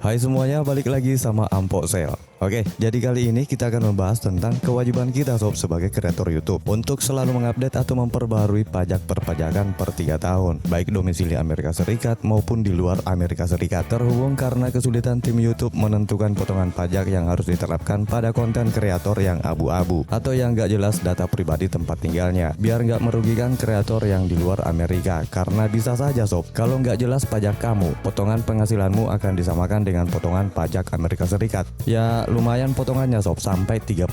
Hai semuanya, balik lagi sama Ampok Sale. Oke, jadi kali ini kita akan membahas tentang kewajiban kita sob sebagai kreator YouTube untuk selalu mengupdate atau memperbaharui pajak perpajakan per 3 tahun, baik domisili Amerika Serikat maupun di luar Amerika Serikat. Terhubung karena kesulitan tim YouTube menentukan potongan pajak yang harus diterapkan pada konten kreator yang abu-abu atau yang gak jelas data pribadi tempat tinggalnya, biar gak merugikan kreator yang di luar Amerika. Karena bisa saja sob, kalau gak jelas pajak kamu, potongan penghasilanmu akan disamakan dengan potongan pajak Amerika Serikat. Ya lumayan potongannya sob, sampai 30%.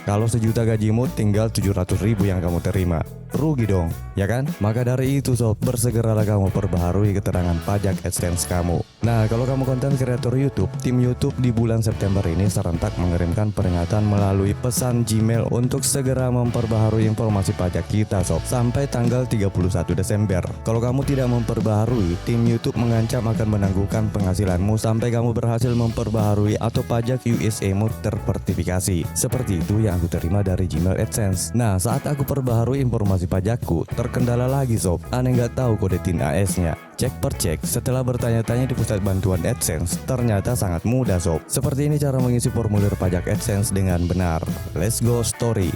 Kalau sejuta gajimu tinggal 700.000 yang kamu terima, rugi dong, ya kan? Maka dari itu sob, bersegeralah kamu perbaharui keterangan pajak AdSense kamu. Nah, kalau kamu konten kreator YouTube, tim YouTube di bulan September ini serentak mengirimkan peringatan melalui pesan Gmail untuk segera memperbaharui informasi pajak kita sob, sampai tanggal 31 Desember. Kalau kamu tidak memperbaharui, tim YouTube mengancam akan menangguhkan penghasilanmu sampai kamu berhasil memperbaharui atau pajak USA-mu tersertifikasi. Seperti itu yang aku terima dari Gmail AdSense. Nah, saat aku perbaharui informasi pajakku, terkendala lagi sob, aneh nggak tahu kode TIN AS-nya. Cek per cek, setelah bertanya-tanya di pusat bantuan AdSense, ternyata sangat mudah sob. Seperti ini cara mengisi formulir pajak AdSense dengan benar. Let's go story.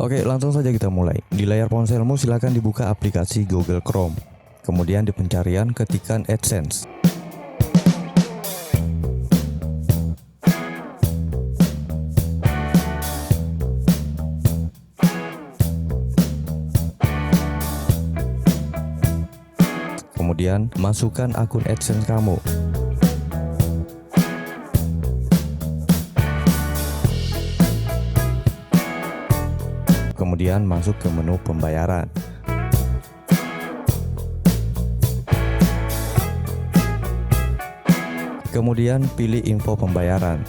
Oke, langsung saja kita mulai. Di layar ponselmu silakan dibuka aplikasi Google Chrome. Kemudian di pencarian ketikkan AdSense. Kemudian masukkan akun AdSense kamu. Kemudian masuk ke menu pembayaran. Kemudian pilih info pembayaran.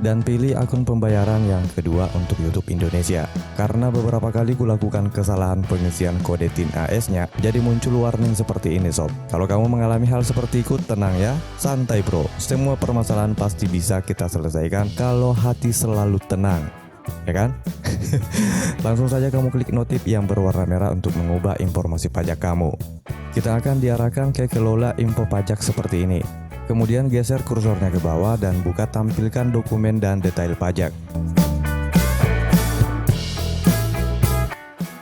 Dan pilih akun pembayaran yang kedua untuk YouTube Indonesia. Karena beberapa kali kulakukan kesalahan pengisian kode TIN AS-nya, jadi muncul warning seperti ini sob. Kalau kamu mengalami hal seperti itu, tenang ya, santai bro. Semua permasalahan pasti bisa kita selesaikan kalau hati selalu tenang, ya kan? Langsung saja kamu klik notif yang berwarna merah untuk mengubah informasi pajak kamu. Kita akan diarahkan ke kelola info pajak seperti ini. Kemudian geser kursornya ke bawah dan buka tampilkan dokumen dan detail pajak.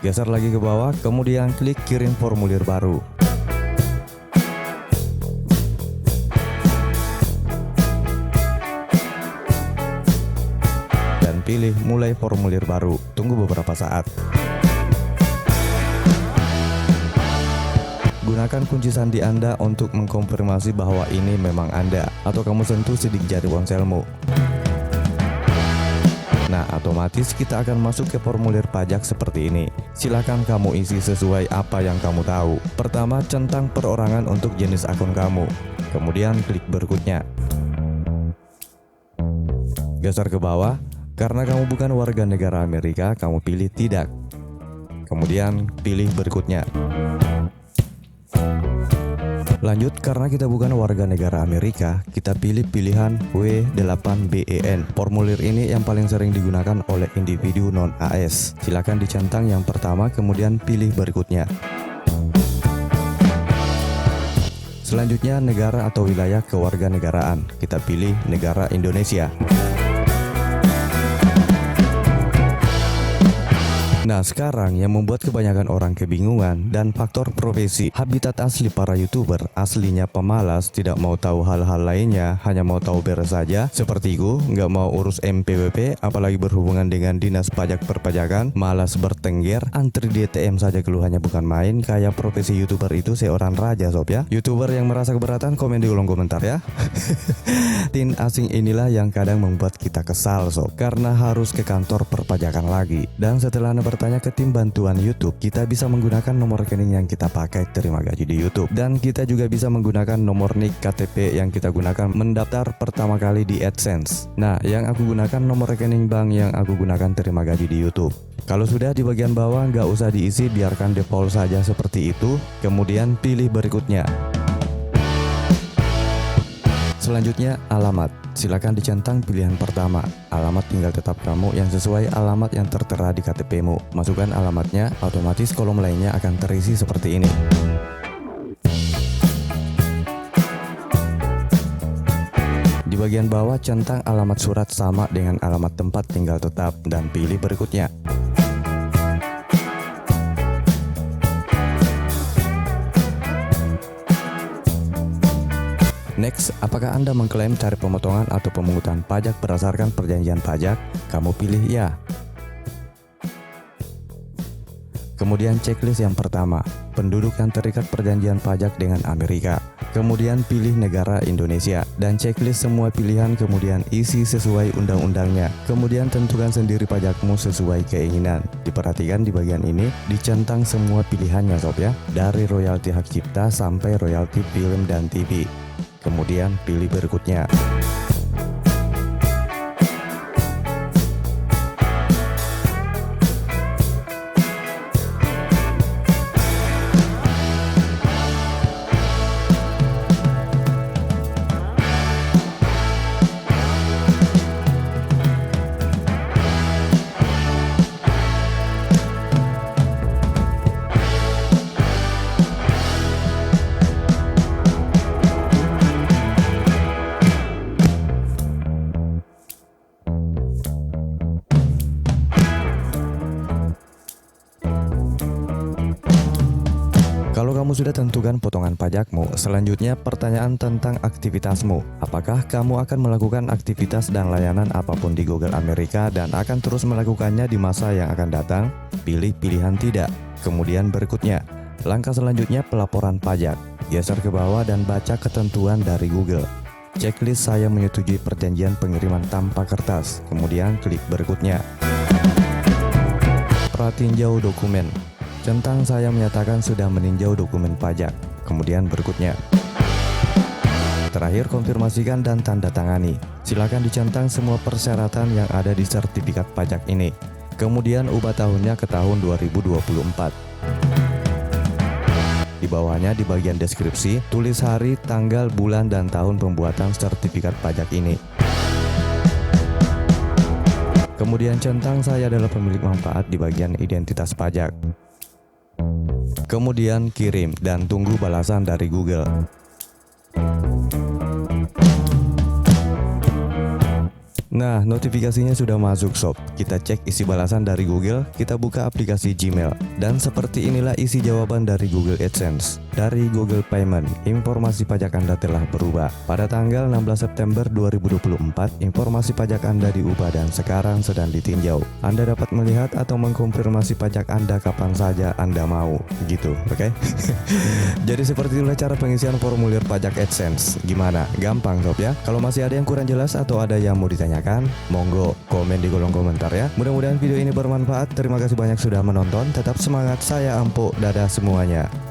Geser lagi ke bawah, kemudian klik kirim formulir baru. Dan pilih mulai formulir baru. Tunggu beberapa saat. Gunakan kunci sandi Anda untuk mengkonfirmasi bahwa ini memang Anda, atau kamu sentuh sidik jari ponselmu. Nah, otomatis kita akan masuk ke formulir pajak seperti ini. Silakan kamu isi sesuai apa yang kamu tahu. Pertama, centang perorangan untuk jenis akun kamu. Kemudian klik berikutnya. Geser ke bawah. Karena kamu bukan warga negara Amerika, kamu pilih tidak. Kemudian pilih berikutnya. Lanjut, karena kita bukan warga negara Amerika, kita pilih pilihan W8BEN. Formulir ini yang paling sering digunakan oleh individu non-AS. Silakan dicentang yang pertama, kemudian pilih berikutnya. Selanjutnya, negara atau wilayah kewarganegaraan. Kita pilih negara Indonesia. Nah, sekarang yang membuat kebanyakan orang kebingungan dan faktor profesi. Habitat asli para YouTuber aslinya pemalas, tidak mau tahu hal-hal lainnya, hanya mau tahu beres saja. Sepertiku, nggak mau urus MPWP, apalagi berhubungan dengan dinas pajak perpajakan, malas bertengger, antri di ATM saja keluhannya bukan main. Kayak profesi YouTuber itu seorang raja sob ya. YouTuber yang merasa keberatan komen di kolom komentar ya. TIN asing inilah yang kadang membuat kita kesal sob, karena harus ke kantor perpajakan lagi. Dan setelah bertanya ke tim bantuan YouTube, kita bisa menggunakan nomor rekening yang kita pakai terima gaji di YouTube. Dan kita juga bisa menggunakan nomor NIK KTP yang kita gunakan mendaftar pertama kali di AdSense. Nah, yang aku gunakan nomor rekening bank yang aku gunakan terima gaji di YouTube. Kalau sudah di bagian bawah, nggak usah diisi, biarkan default saja seperti itu. Kemudian pilih berikutnya. Selanjutnya, alamat. Silakan dicentang pilihan pertama. Alamat tinggal tetap kamu yang sesuai alamat yang tertera di KTP-mu. Masukkan alamatnya, otomatis kolom lainnya akan terisi seperti ini. Di bagian bawah centang alamat surat sama dengan alamat tempat tinggal tetap dan pilih berikutnya. Next, apakah Anda mengklaim tarif pemotongan atau pemungutan pajak berdasarkan perjanjian pajak? Kamu pilih ya. Kemudian checklist yang pertama, penduduk yang terikat perjanjian pajak dengan Amerika. Kemudian pilih negara Indonesia dan checklist semua pilihan, kemudian isi sesuai undang-undangnya. Kemudian tentukan sendiri pajakmu sesuai keinginan. Diperhatikan di bagian ini dicentang semua pilihannya sob ya, dari royalti hak cipta sampai royalti film dan TV. Kemudian pilih berikutnya. Kalau kamu sudah tentukan potongan pajakmu, selanjutnya pertanyaan tentang aktivitasmu. Apakah kamu akan melakukan aktivitas dan layanan apapun di Google Amerika dan akan terus melakukannya di masa yang akan datang? Pilih pilihan tidak. Kemudian berikutnya, langkah selanjutnya pelaporan pajak. Geser ke bawah dan baca ketentuan dari Google. Checklist saya menyetujui perjanjian pengiriman tanpa kertas. Kemudian klik berikutnya. Pratinjau dokumen. Centang saya menyatakan sudah meninjau dokumen pajak. Kemudian berikutnya. Terakhir, konfirmasikan dan tanda tangani. Silakan dicentang semua persyaratan yang ada di sertifikat pajak ini. Kemudian ubah tahunnya ke tahun 2024. Di bawahnya di bagian deskripsi, tulis hari, tanggal, bulan, dan tahun pembuatan sertifikat pajak ini. Kemudian centang saya adalah pemilik manfaat di bagian identitas pajak. Kemudian kirim dan tunggu balasan dari Google. Nah, notifikasinya sudah masuk sob. Kita cek isi balasan dari Google, kita buka aplikasi Gmail. Dan seperti inilah isi jawaban dari Google AdSense. Dari Google Payment, informasi pajak Anda telah berubah. Pada tanggal 16 September 2024, informasi pajak Anda diubah dan sekarang sedang ditinjau. Anda dapat melihat atau mengkonfirmasi pajak Anda kapan saja Anda mau. Gitu, oke? Jadi seperti itulah cara pengisian formulir pajak AdSense. Gimana? Gampang sob ya? Kalau masih ada yang kurang jelas atau ada yang mau ditanyakan, monggo komen di kolom komentar ya. Mudah-mudahan video ini bermanfaat. Terima kasih banyak sudah menonton. Tetap semangat, saya Ampo. Dadah semuanya.